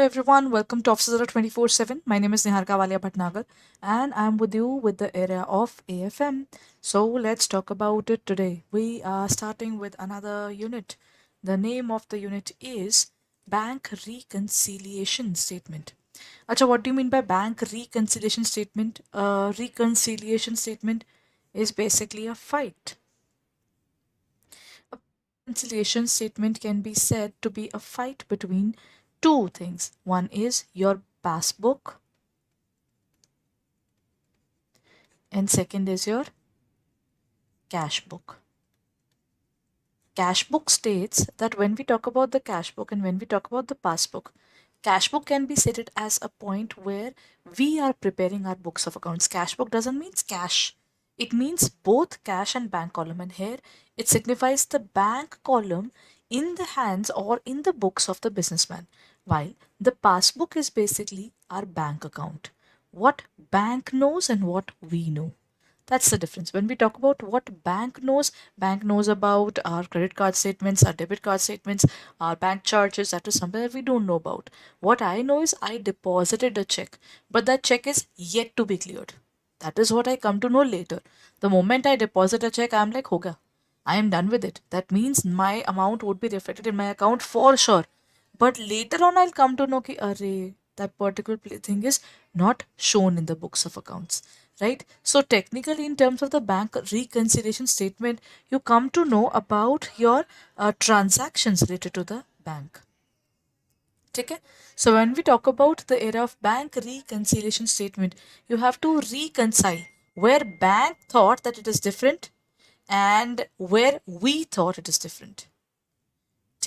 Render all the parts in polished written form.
everyone, welcome to Officer 24/7. My name is Niharika Walia Bhatnagar and I'm with you with the area of AFM. So let's talk about it today. We are starting with another unit. The name of the unit is Bank Reconciliation Statement. Acha, what do you mean by bank reconciliation statement? Reconciliation statement is basically a fight. A reconciliation statement can be said to be a fight between two things. One is your passbook, and second is your cash book. Cash book states that when we talk about the cash book and when we talk about the passbook, cash book can be stated as a point where we are preparing our books of accounts. Cash book doesn't mean cash. It means both cash and bank column, and here it signifies the bank column in the hands or in the books of the businessman, while the passbook is basically our bank account. What bank knows and what we know. That's the difference. When we talk about what bank knows about our credit card statements, our debit card statements, our bank charges. That is something that we don't know about. What I know is I deposited a check, but that check is yet to be cleared. That is what I come to know later. The moment I deposit a check, I'm like, Hoga, I am done with it. That means my amount would be reflected in my account for sure. But later on, I'll come to know ki, array, that particular thing is not shown in the books of accounts, right? So technically, in terms of the bank reconciliation statement, you come to know about your transactions related to the bank. Okay? So when we talk about the area of bank reconciliation statement, you have to reconcile where bank thought that it is different and where we thought it is different.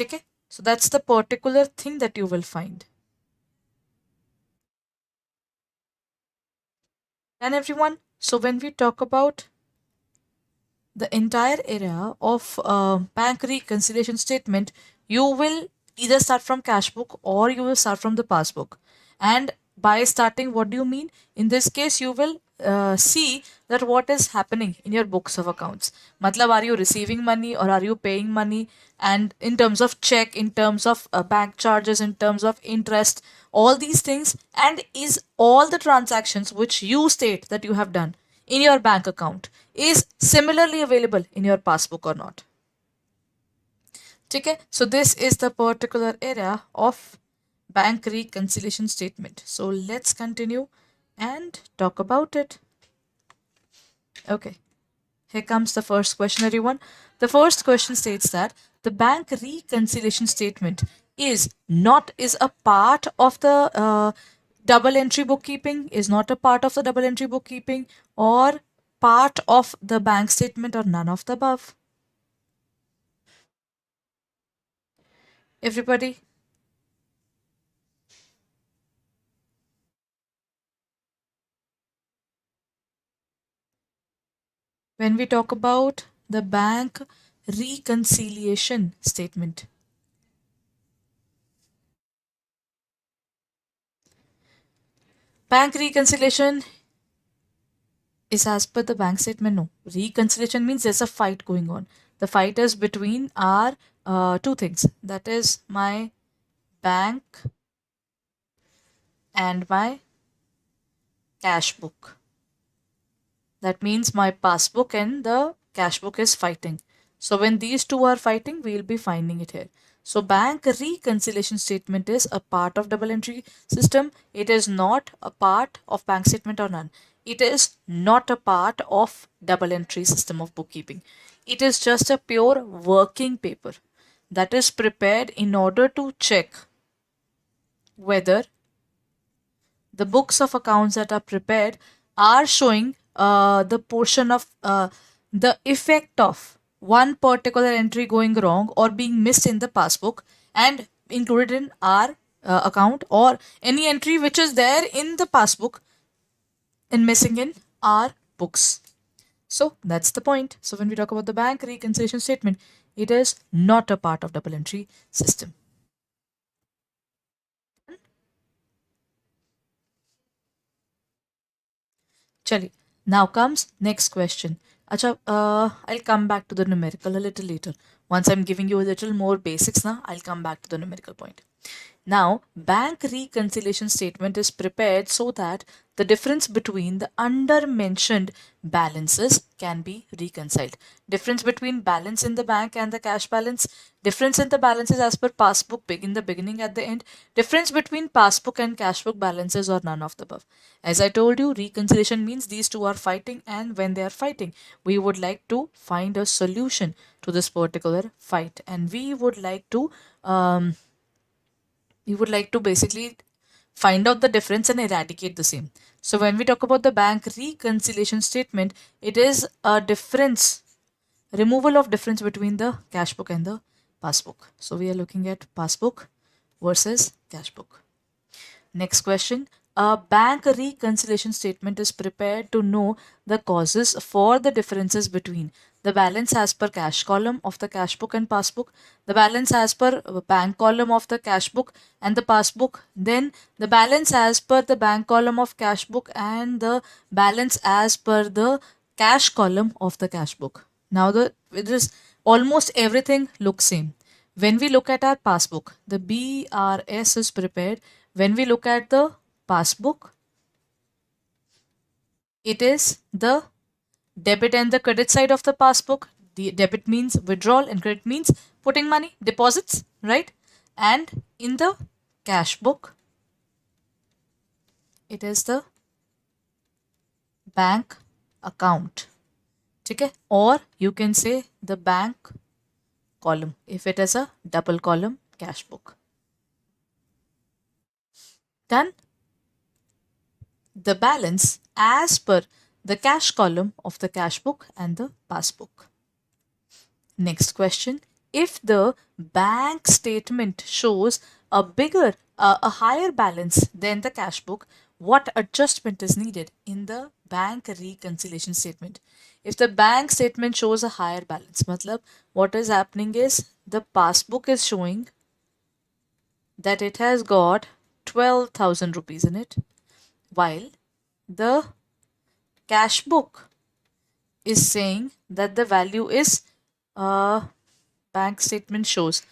Okay? So that's the particular thing that you will find. And everyone, so when we talk about the entire area of bank reconciliation statement, you will either start from cash book or you will start from the passbook. And by starting, what do you mean? In this case, you will see that what is happening in your books of accounts. Matlab, are you receiving money or are you paying money? And in terms of check, in terms of bank charges, in terms of interest, all these things, and is all the transactions which you state that you have done in your bank account is similarly available in your passbook or not. Okay, so this is the particular area of bank reconciliation statement. So let's continue and talk about it. Okay, here comes the first question, everyone. The first question states that the bank reconciliation statement is a part of the double entry bookkeeping, is not a part of the double entry bookkeeping, or part of the bank statement, or none of the above. Everybody? When we talk about the bank reconciliation statement, bank reconciliation is as per the bank statement. No, reconciliation means there's a fight going on. The fight is between our two things, that is my bank and my cash book. That means my passbook and the cash book is fighting. So when these two are fighting, we'll be finding it here. So bank reconciliation statement is a part of double entry system. It is not a part of bank statement or none. It is not a part of double entry system of bookkeeping. It is just a pure working paper that is prepared in order to check whether the books of accounts that are prepared are showing the portion of the effect of one particular entry going wrong or being missed in the passbook and included in our account, or any entry which is there in the passbook and missing in our books. So that's the point. So when we talk about the bank reconciliation statement, it is not a part of double entry system. Chali. Now comes next question. Acha, I'll come back to the numerical a little later. Once I'm giving you a little more basics now, I'll come back to the numerical point. Now, bank reconciliation statement is prepared so that the difference between the under-mentioned balances can be reconciled. Difference between balance in the bank and the cash balance, difference in the balances as per passbook in the beginning at the end, difference between passbook and cash book balances, or none of the above. As I told you, reconciliation means these two are fighting, and when they are fighting, we would like to find a solution to this particular fight, and we would like to basically find out the difference and eradicate the same. So when we talk about the bank reconciliation statement, it is a difference, removal of difference between the cash book and the passbook. So we are looking at passbook versus cash book. Next question. A bank reconciliation statement is prepared to know the causes for the differences between the balance as per cash column of the cash book and passbook, the balance as per bank column of the cash book and the passbook, then the balance as per the bank column of cash book and the balance as per the cash column of the cash book. Now it is almost everything looks same. When we look at our passbook, the BRS is prepared. When we look at the passbook, it is the debit and the credit side of the passbook. The debit means withdrawal and credit means putting money, deposits, right? And in the cash book, it is the bank account. Okay? Or you can say the bank column if it is a double column cash book. Done? The balance as per the cash column of the cash book and the passbook. Next question. If the bank statement shows a higher balance than the cash book, what adjustment is needed in the bank reconciliation statement? If the bank statement shows a higher balance, matlab, what is happening is the passbook is showing that it has got 12,000 rupees in it, while the cash book is saying that the value is bank statement shows.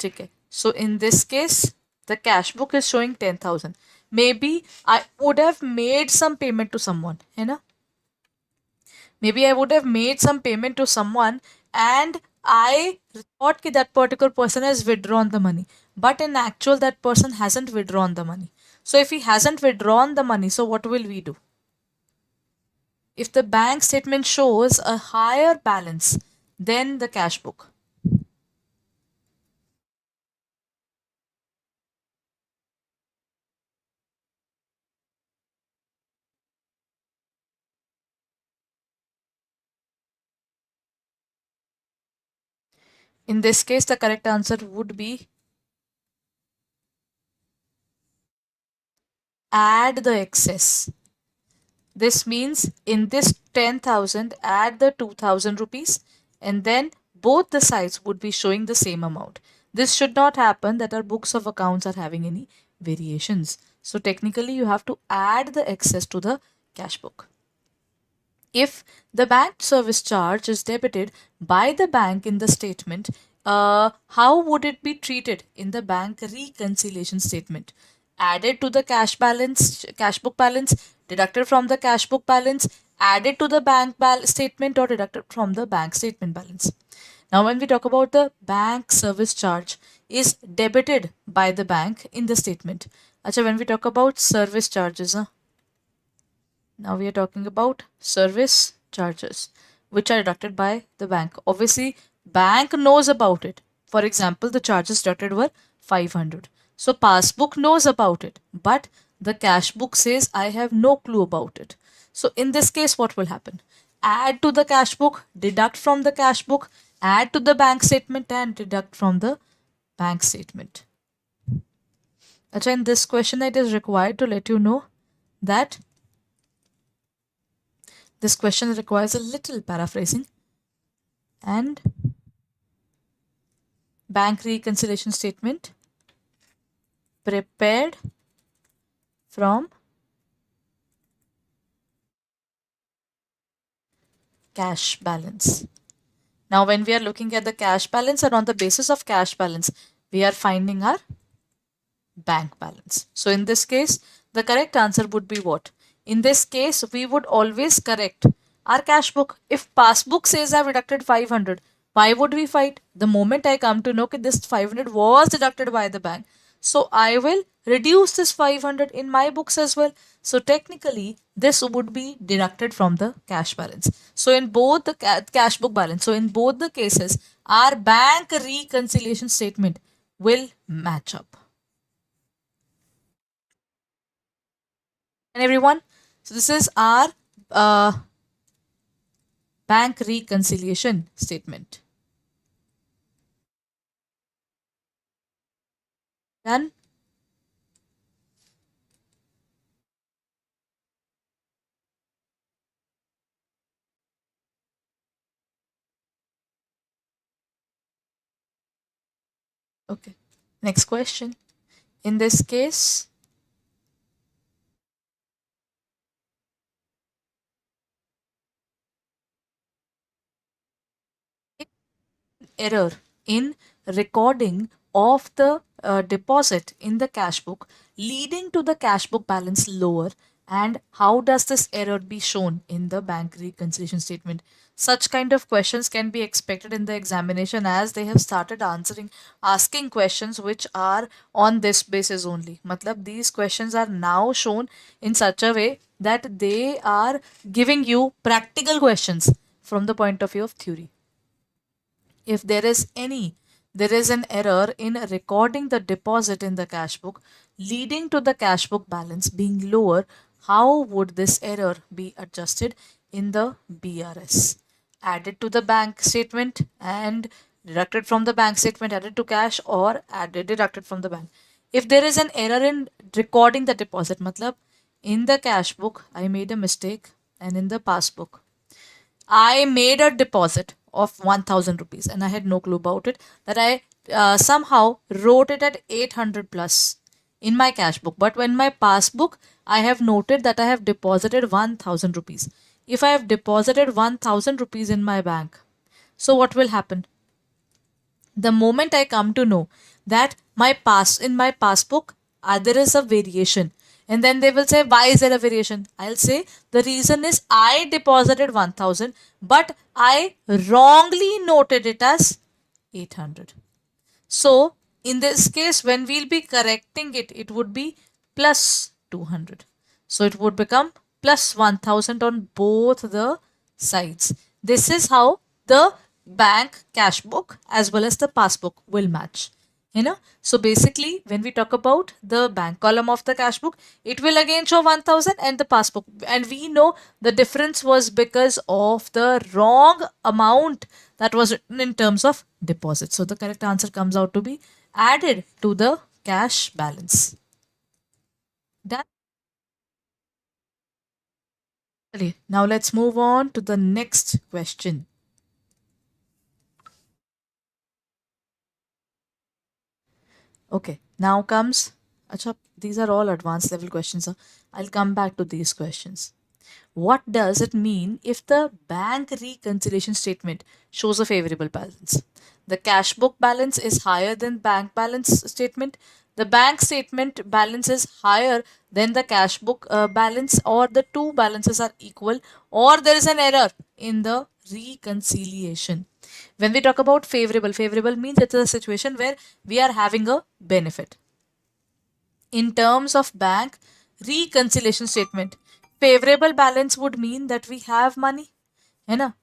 Okay. So in this case, the cash book is showing 10,000. Maybe I would have made some payment to someone, you know? Maybe I would have made some payment to someone and I thought that particular person has withdrawn the money. But in actual, that person hasn't withdrawn the money. So if he hasn't withdrawn the money, so what will we do? If the bank statement shows a higher balance than the cash book, in this case, the correct answer would be add the excess. This means in this 10,000, add the 2,000 rupees and then both the sides would be showing the same amount. This should not happen that our books of accounts are having any variations. So technically you have to add the excess to the cash book. If the bank service charge is debited by the bank in the statement, how would it be treated in the bank reconciliation statement? Added to the cash book balance, deducted from the cash book balance, added to the bank statement, or deducted from the bank statement balance. Now, when we talk about the bank service charge is debited by the bank in the statement. Acha, when we talk about service charges, now we are talking about service charges which are deducted by the bank. Obviously, bank knows about it. For example, the charges deducted were 500. So passbook knows about it, but the cash book says I have no clue about it. So in this case, what will happen? Add to the cash book, deduct from the cash book, add to the bank statement and deduct from the bank statement. Acha, in this question, it is required to let you know that this question requires a little paraphrasing. And bank reconciliation statement prepared from cash balance. Now, when we are looking at the cash balance and on the basis of cash balance, we are finding our bank balance. So in this case, the correct answer would be what? In this case, we would always correct our cash book. If passbook says I've deducted 500, why would we fight? The moment I come to know that this 500 was deducted by the bank, so I will reduce this 500 in my books as well. So technically, this would be deducted from the cash balance. So in both the cash book balance, so in both the cases, our bank reconciliation statement will match up. And everyone, so this is our uh, bank reconciliation statement. Done? Okay. Next question. In this case, error in recording of the deposit in the cash book leading to the cash book balance lower, and how does this error be shown in the bank reconciliation statement? Such kind of questions can be expected in the examination, as they have started asking questions which are on this basis only. Matlab, these questions are now shown in such a way that they are giving you practical questions from the point of view of theory. If there is an error in recording the deposit in the cash book leading to the cash book balance being lower, how would this error be adjusted in the BRS? Added to the bank statement and deducted from the bank statement, added to cash, or added deducted from the bank. If there is an error in recording the deposit, matlab in the cash book I made a mistake, and in the passbook I made a deposit of 1000 rupees and I had no clue about it, that I somehow wrote it at 800 plus in my cash book. But when my passbook, I have noted that I have deposited 1000 rupees. If I have deposited 1000 rupees in my bank, so what will happen? The moment I come to know that in my passbook there is a variation, and then they will say, why is there a variation? I'll say the reason is I deposited 1000 but I wrongly noted it as 800. So in this case, when we'll be correcting it, it would be plus 200. So it would become plus 1000 on both the sides. This is how the bank cash book as well as the passbook will match. So basically, when we talk about the bank column of the cash book, it will again show 1000, and the passbook. And we know the difference was because of the wrong amount that was written in terms of deposit. So the correct answer comes out to be added to the cash balance. Done. Okay, now let's move on to the next question. Okay, now comes. Acha, these are all advanced level questions. I'll come back to these questions. What does it mean if the bank reconciliation statement shows a favorable balance? The cash book balance is higher than bank balance statement. The bank statement balance is higher than the cash book balance, or the two balances are equal, or there is an error in the reconciliation. When we talk about favorable means it's a situation where we are having a benefit. In terms of bank reconciliation statement, favorable balance would mean that we have money,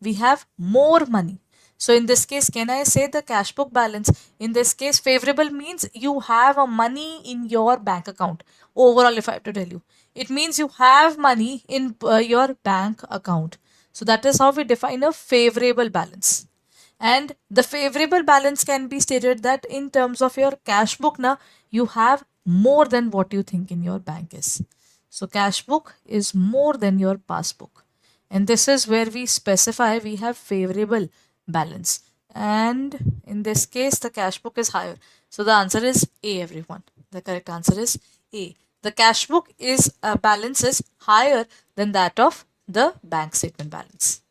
we have more money. So in this case, can I say the cash book balance? In this case, favorable means you have a money in your bank account. Overall, if I have to tell you, it means you have money in your bank account. So that is how we define a favorable balance. And the favorable balance can be stated that in terms of your cash book, now you have more than what you think in your bank is. So cash book is more than your passbook. And this is where we specify we have favorable balance. And in this case, the cash book is higher. So the answer is A, everyone. The correct answer is A. The cash book is balance is higher than that of the bank statement balance.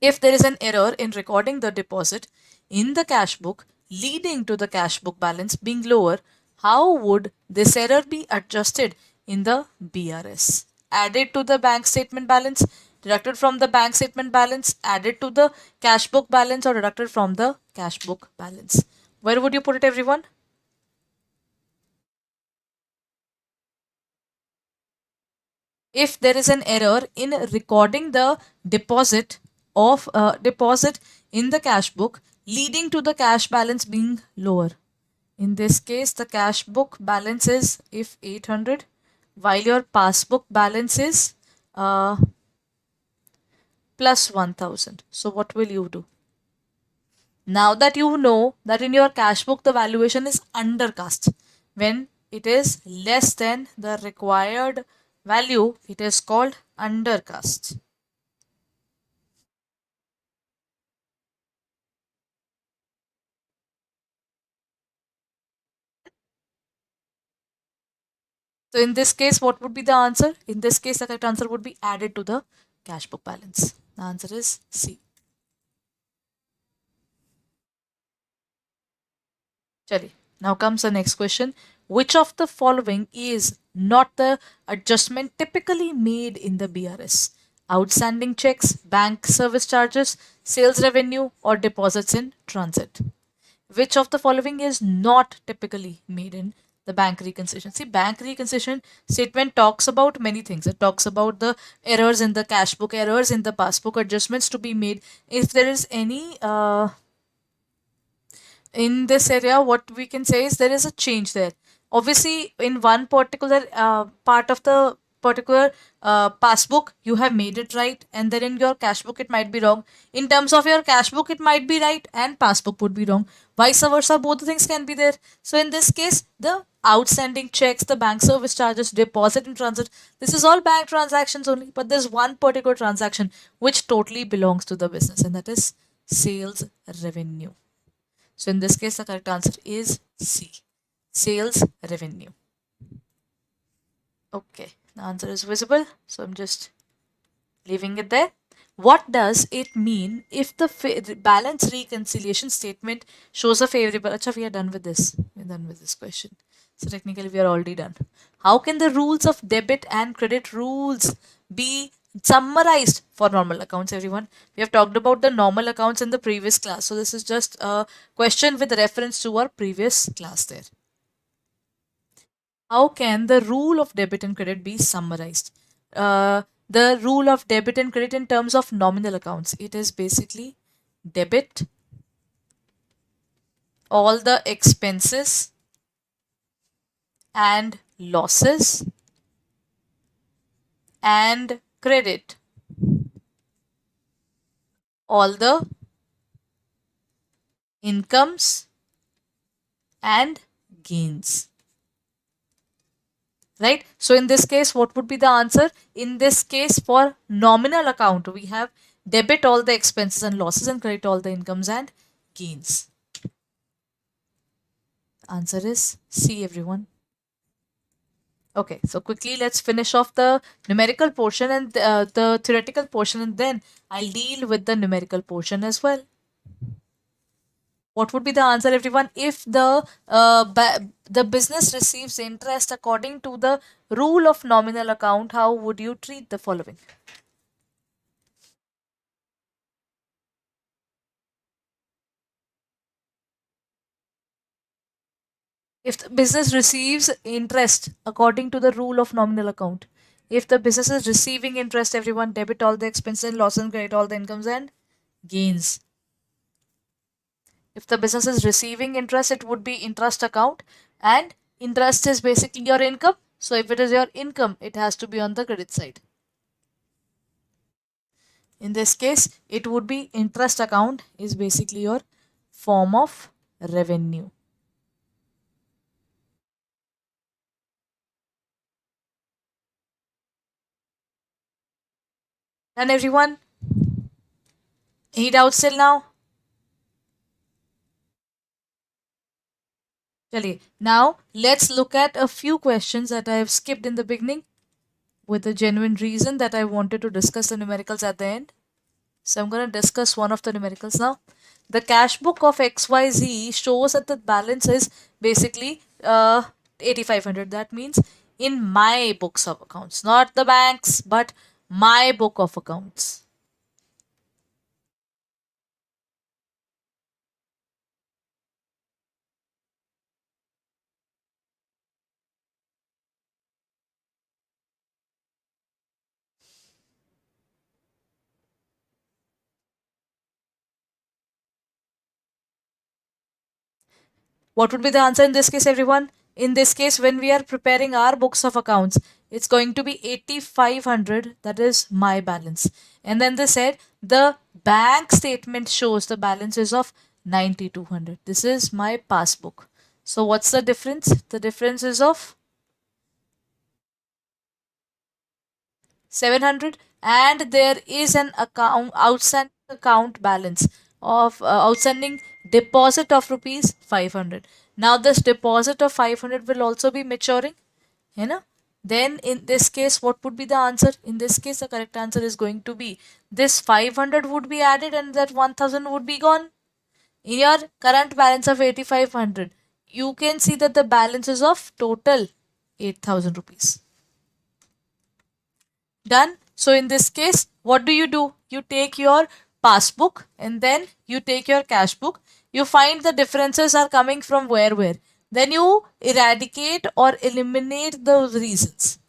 If there is an error in recording the deposit in the cash book leading to the cash book balance being lower, how would this error be adjusted in the BRS? Added to the bank statement balance, deducted from the bank statement balance, added to the cash book balance, or deducted from the cash book balance? Where would you put it, everyone? If there is an error in recording the deposit in the cash book leading to the cash balance being lower. In this case, the cash book balance is if 800 while your passbook balance is plus 1000. So what will you do? Now that you know that in your cash book the valuation is undercast, when it is less than the required value, it is called undercast. So in this case, what would be the answer? In this case, the correct answer would be added to the cash book balance. The answer is C. Chali. Now comes the next question. Which of the following is not the adjustment typically made in the BRS? Outstanding checks, bank service charges, sales revenue, or deposits in transit? Which of the following is not typically made in the bank reconciliation? See, bank reconciliation statement talks about many things. It talks about the errors in the cash book, errors in the passbook, adjustments to be made. If there is any in this area, what we can say is there is a change there. Obviously, in one particular part of the particular passbook, you have made it right, and then in your cash book, it might be wrong. In terms of your cash book, it might be right, and passbook would be wrong. Vice versa, both the things can be there. So, in this case, the outstanding checks, the bank service charges, deposit in transit, this is all bank transactions only, but there's one particular transaction which totally belongs to the business, and that is sales revenue. So in this case, the correct answer is C, sales revenue. Okay, the answer is visible. So I'm just leaving it there. What does it mean if the balance reconciliation statement shows a favorable? Acha, we are done with this. We're done with this question. So technically, we are already done. How can the rules of debit and credit rules be summarized for normal accounts, everyone? We have talked about the normal accounts in the previous class. So this is just a question with reference to our previous class there. How can the rule of debit and credit be summarized? The rule of debit and credit in terms of nominal accounts. It is basically debit all the expenses and losses and credit all the incomes and gains. Right? So in this case, what would be the answer? In this case, for nominal account, we have debit all the expenses and losses and credit all the incomes and gains. Answer is C, everyone. Okay, so quickly let's finish off the numerical portion and the theoretical portion, and then I'll deal with the numerical portion as well. What would be the answer, everyone? If the business receives interest according to the rule of nominal account, how would you treat the following? If the business receives interest according to the rule of nominal account, if the business is receiving interest, everyone, debit all the expenses and losses and credit all the incomes and gains. If the business is receiving interest, it would be interest account, and interest is basically your income. So if it is your income, it has to be on the credit side. In this case, it would be interest account is basically your form of revenue. Done, everyone? Any doubts till now? Now let's look at a few questions that I have skipped in the beginning with a genuine reason that I wanted to discuss the numericals at the end. So I'm going to discuss one of the numericals now. The cash book of XYZ shows that the balance is basically 8500. That means in my books of accounts, not the bank's, but my book of accounts. What would be the answer in this case, everyone? In this case, when we are preparing our books of accounts, it's going to be 8500. That is my balance. And then they said the bank statement shows the balance is of 9200. This is my passbook. So what's the difference? The difference is of 700, and there is an account outstanding account balance of outstanding deposit of rupees 500. Now this deposit of 500 will also be maturing, you know. Then in this case, what would be the answer? In this case, the correct answer is going to be this 500 would be added and that 1000 would be gone. In your current balance of 8500, you can see that the balance is of total 8000 rupees. Done. So in this case, what do? You take your passbook and then you take your cash book. You find the differences are coming from where. Then you eradicate or eliminate the reasons.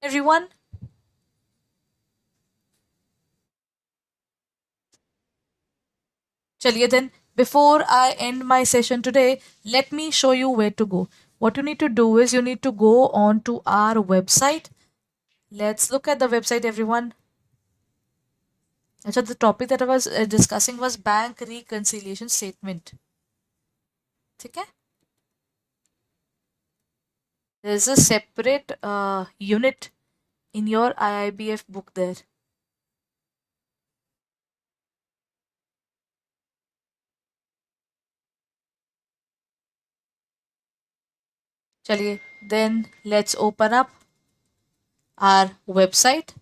Everyone, chaliye then. Before I end my session today, let me show you where to go. What you need to do is you need to go on to our website. Let's look at the website, everyone. So the topic that I was discussing was bank reconciliation statement. Okay? There's a separate unit in your IIBF book there. Chaliye, then let's open up our website.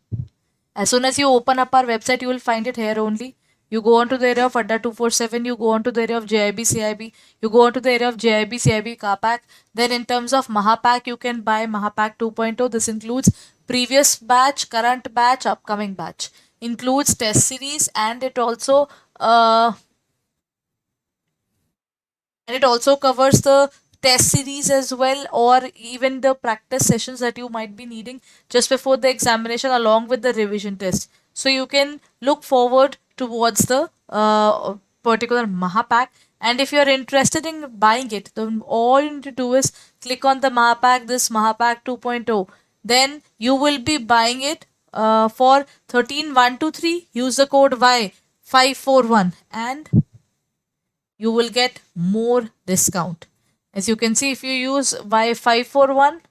As soon as you open up our website, you will find it here only. You go on to the area of Adda 247, you go on to the area of JIB CIB, you go on to the area of JIB CIB car pack. Then in terms of Mahapack, you can buy Mahapack 2.0. This includes previous batch, current batch, upcoming batch. Includes test series, and it also covers the test series as well, or even the practice sessions that you might be needing just before the examination along with the revision test. So you can look forward towards the particular Mahapack. And if you are interested in buying it, then all you need to do is click on the Mahapack, this Mahapack 2.0. Then you will be buying it for 13123. Use the code Y541 and you will get more discount. As you can see, if you use Y541,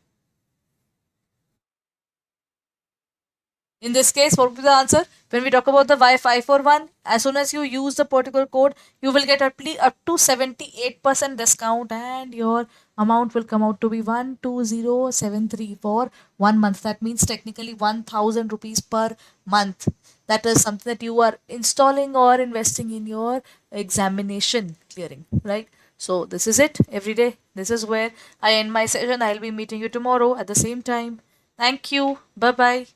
in this case, what will be the answer? When we talk about the Y541, as soon as you use the particular code, you will get up to 78% discount and your amount will come out to be 12073 for 1 month. That means technically 1000 rupees per month. That is something that you are installing or investing in your examination clearing, right? So this is it every day. This is where I end my session. I'll be meeting you tomorrow at the same time. Thank you. Bye bye.